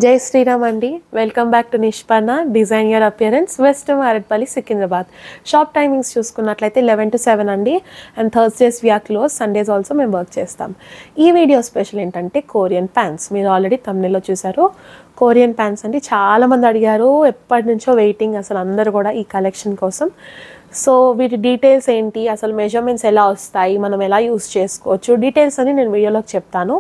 జై శ్రీరామ్ అండి. Welcome back to Nishpanna design your appearance, West Marredpally, Secunderabad. Shop timings చూసుకున్నట్లయితే 11 to 7 అండి. And Thursdays we are close, Sundays also మేము work చేస్తాం. ఈ వీడియో స్పెషల్ ఏంటంటే కొరియన్ ప్యాంట్స్. మీరు ఆల్రెడీ థంబ్నెయిల్లో చూసారు. కొరియన్ ప్యాంట్స్ అండి, చాలామంది అడిగారు, ఎప్పటి నుంచో వెయిటింగ్ అసలు అందరు కూడా ఈ కలెక్షన్ కోసం. సో వీటి డీటెయిల్స్ ఏంటి, అసలు మెజర్మెంట్స్ ఎలా వస్తాయి, మనం ఎలా యూస్ చేసుకోవచ్చు, డీటెయిల్స్ అని నేను వీడియోలోకి చెప్తాను.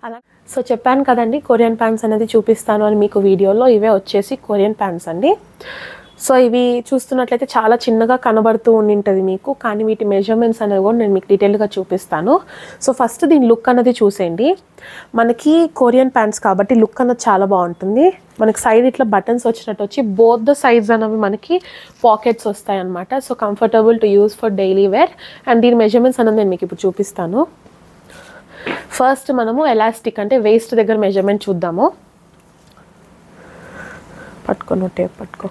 అలా సో చెప్పాను కదండి, కొరియన్ ప్యాంట్స్ అనేది చూపిస్తాను అని మీకు వీడియోలో. ఇవే వచ్చేసి కొరియన్ ప్యాంట్స్ అండి. సో ఇవి చూస్తున్నట్లయితే చాలా చిన్నగా కనబడుతూ ఉండింటుంది మీకు, కానీ వీటి మెజర్మెంట్స్ అనేది కూడా నేను మీకు డీటెయిల్గా చూపిస్తాను. సో ఫస్ట్ దీని లుక్ అనేది చూసేయండి. మనకి కొరియన్ ప్యాంట్స్ కాబట్టి లుక్ అనేది చాలా బాగుంటుంది. మనకి సైడ్ ఇట్లా బటన్స్ వచ్చినట్టు వచ్చి బోత్ ద సైడ్స్ అనేవి మనకి పాకెట్స్ వస్తాయి అన్నమాట. So comfortable to use for daily wear. And దీని మెజర్మెంట్స్ అనేది నేను మీకు ఇప్పుడు చూపిస్తాను. ఫస్ట్ మనము ఎలాస్టిక్ అంటే వేస్ట్ దగ్గర మెజర్మెంట్ చూద్దాము. పట్టుకో టేప్ పట్టుకో.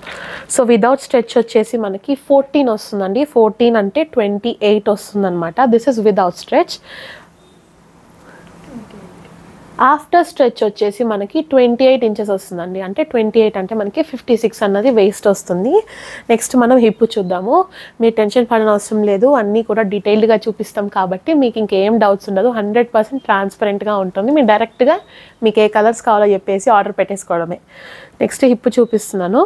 సో వితౌట్ స్ట్రెచ్ వచ్చేసి మనకి 14 వస్తుందండి. 14 అంటే 28 వస్తుంది అనమాట. This is without stretch. After stretch వచ్చేసి మనకి 28 ఇంచెస్ వస్తుందండి. అంటే 28 అంటే మనకి 56 అన్నది వేస్ట్ వస్తుంది. నెక్స్ట్ మనం హిప్ చూద్దాము. మీరు టెన్షన్ పడిన అవసరం లేదు, అన్నీ కూడా డీటెయిల్డ్గా చూపిస్తాం కాబట్టి మీకు ఇంకేం డౌట్స్ ఉండదు. 100% ట్రాన్స్పరెంట్గా ఉంటుంది. మీరు డైరెక్ట్గా మీకు ఏ కలర్స్ కావాలో చెప్పేసి ఆర్డర్ పెట్టేసుకోవడమే. నెక్స్ట్ హిప్ చూపిస్తున్నాను.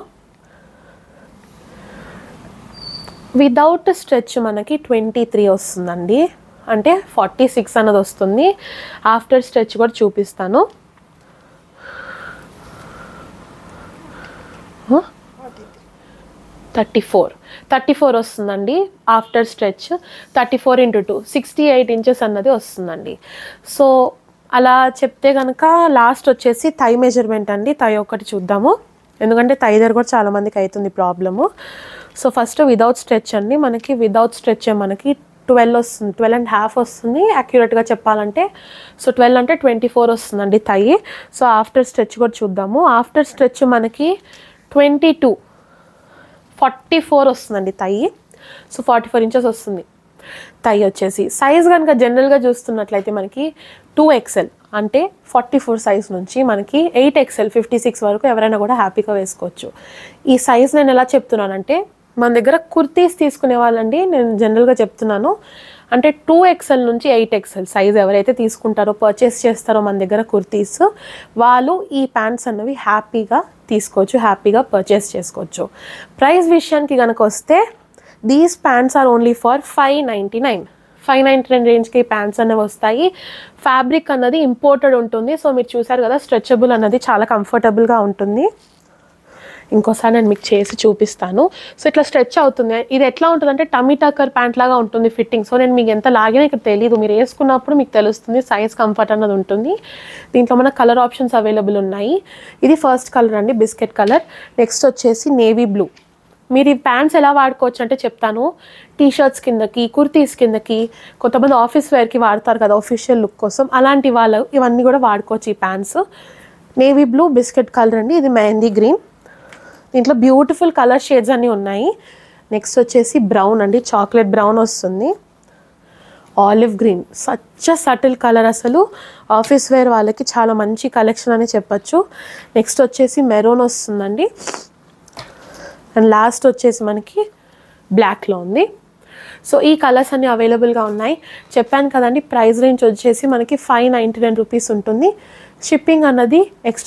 వితౌట్ స్ట్రెచ్ మనకి 23 వస్తుందండి. అంటే 46 అన్నది వస్తుంది. ఆఫ్టర్ స్ట్రెచ్ కూడా చూపిస్తాను. 34 వస్తుందండి ఆఫ్టర్ స్ట్రెచ్. 34 into 2 68 ఇంచెస్ అన్నది వస్తుందండి. సో అలా చెప్తే కనుక లాస్ట్ వచ్చేసి థై మెజర్మెంట్ అండి. థై ఒకటి చూద్దాము, ఎందుకంటే థై దగ్గర కూడా చాలామందికి అవుతుంది problem. So first without stretch అండి. మనకి వితౌట్ స్ట్రెచ్ మనకి 12 వస్తుంది, 12.5 వస్తుంది యాక్యురేట్గా చెప్పాలంటే. సో 12 అంటే 24 వస్తుందండి థై. సో ఆఫ్టర్ స్ట్రెచ్ కూడా చూద్దాము. ఆఫ్టర్ స్ట్రెచ్ మనకి 22 44 వస్తుందండి థై. సో 44 ఇంచెస్ వస్తుంది థై వచ్చేసి. సైజ్ కనుక జనరల్గా చూస్తున్నట్లయితే మనకి 2XL అంటే 44 సైజ్ నుంచి మనకి 8XL 56 వరకు ఎవరైనా కూడా హ్యాపీగా వేసుకోవచ్చు. ఈ సైజ్ నేను ఎలా చెప్తున్నానంటే, మన దగ్గర కుర్తీస్ తీసుకునే వాళ్ళండి, నేను జనరల్గా చెప్తున్నాను. అంటే 2XL నుంచి 8XL సైజ్ ఎవరైతే తీసుకుంటారో, పర్చేస్ చేస్తారో మన దగ్గర కుర్తీస్, వాళ్ళు ఈ ప్యాంట్స్ అన్నవి హ్యాపీగా తీసుకోవచ్చు, హ్యాపీగా పర్చేస్ చేసుకోవచ్చు. ప్రైస్ విషయానికి కనుక వస్తే these pants are only for 599 రేంజ్కి ఈ ప్యాంట్స్ అనేవి వస్తాయి. ఫ్యాబ్రిక్ అన్నది ఇంపోర్టెడ్ ఉంటుంది. సో మీరు చూసారు కదా, స్ట్రెచబుల్ అన్నది చాలా కంఫర్టబుల్గా ఉంటుంది. ఇంకోసారి నేను మీకు చేసి చూపిస్తాను. సో ఇట్లా స్ట్రెచ్ అవుతుంది. ఇది ఎట్లా ఉంటుంది అంటే టమీ టక్కర్ ప్యాంట్ లాగా ఉంటుంది ఫిట్టింగ్. సో నేను మీకు ఎంత లాగినా ఇక్కడ తెలియదు, మీరు వేసుకున్నప్పుడు మీకు తెలుస్తుంది సైజ్ కంఫర్ట్ అన్నది ఉంటుంది. దీంట్లో మన కలర్ ఆప్షన్స్ అవైలబుల్ ఉన్నాయి. ఇది ఫస్ట్ కలర్ అండి, బిస్కెట్ కలర్. నెక్స్ట్ వచ్చేసి నేవీ బ్లూ. మీరు ఈ ప్యాంట్స్ ఎలా వాడుకోవచ్చు అంటే చెప్తాను. టీషర్ట్స్ కిందకి, కుర్తీస్ కిందకి, కొంతమంది ఆఫీస్ వేర్కి వాడతారు కదా ఆఫీషియల్ లుక్ కోసం, అలాంటి వాళ్ళు ఇవన్నీ కూడా వాడుకోవచ్చు ఈ pants. Navy blue, biscuit colour అండి. ఇది మెహందీ గ్రీన్. దీంట్లో బ్యూటిఫుల్ కలర్ షేడ్స్ అన్నీ ఉన్నాయి. నెక్స్ట్ వచ్చేసి బ్రౌన్ అండి, చాక్లెట్ బ్రౌన్ వస్తుంది. Olive green, such subtle colour, అసలు ఆఫీస్ వేర్ వాళ్ళకి చాలా మంచి కలెక్షన్ అని చెప్పచ్చు. నెక్స్ట్ వచ్చేసి మెరూన్ వస్తుందండి. అండ్ లాస్ట్ వచ్చేసి మనకి బ్లాక్లో ఉంది. సో ఈ కలర్స్ అన్నీ అవైలబుల్గా ఉన్నాయి. చెప్పాను కదండి, ప్రైస్ రేంజ్ వచ్చేసి మనకి 599 రూపీస్ ఉంటుంది. షిప్పింగ్ అన్నది ఎక్స్ట్రా